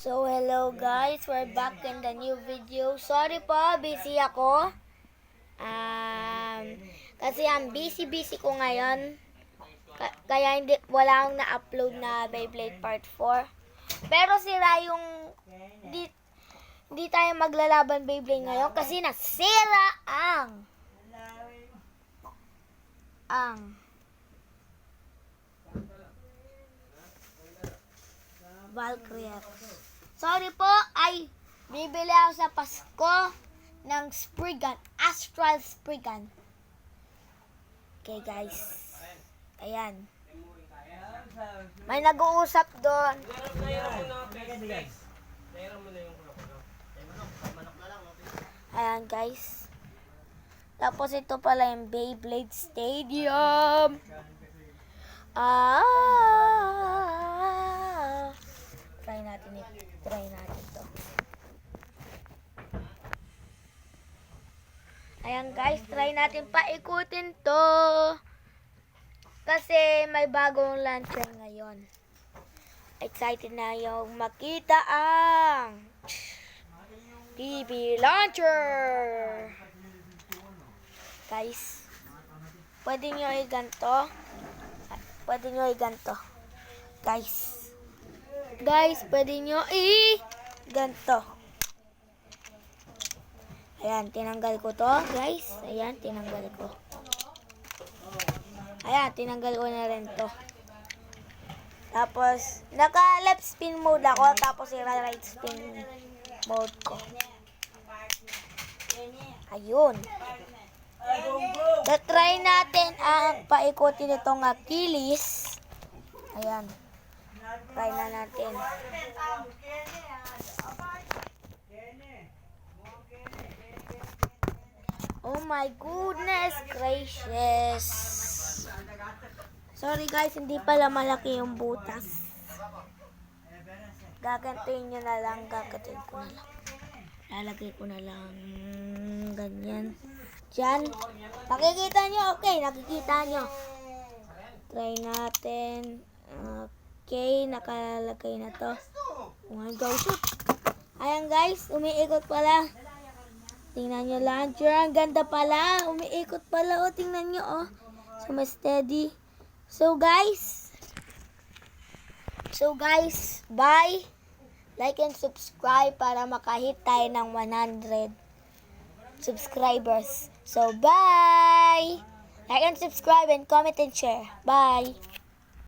So, hello guys, we're back in the new video. Sorry po, busy ako. Kasi ang busy ko ngayon. Kaya wala akong na-upload na Beyblade Part 4. Pero sira yung, di tayo maglalaban Beyblade ngayon kasi nasira ang Valkyrie. Sorry po, ay bibili ako sa Pasko ng Spriggan, Astral Spriggan. Okay guys, ayan. May nag-uusap doon. Ayan guys. Tapos ito pala yung Beyblade Stadium. Try natin to. Ayan guys, try natin paikutin to. Kasi may bagong launcher ngayon. Excited na yung makita ang TV launcher. Guys, pwede nyo i-ganto. Guys, pwede nyo i-ganto. Ayan, tinanggal ko to, guys. Ayan, tinanggal ko. Ayan, tinanggal ko na rin to. Tapos, naka-left spin mode ako. Tapos, right spin mode ko. Ayun. Try natin ang paikutin itong Achilles. Ayan. Try na natin. Oh my goodness gracious. Sorry guys, hindi pala malaki yung butas. Gagantuin nyo na lang. Lalagay ko na lang. Ganyan. Diyan. Nakikita nyo? Okay, nakikita nyo. Try natin. Okay, nakalagay na to. Oh my God, shoot. Ayan guys, umiikot pala. Tingnan nyo lang. Ang ganda pala. Umiikot pala. O, tingnan nyo. O. So, mas steady. So, guys. Bye. Like and subscribe para makahit tayo ng 100 subscribers. So, bye. Like and subscribe and comment and share. Bye.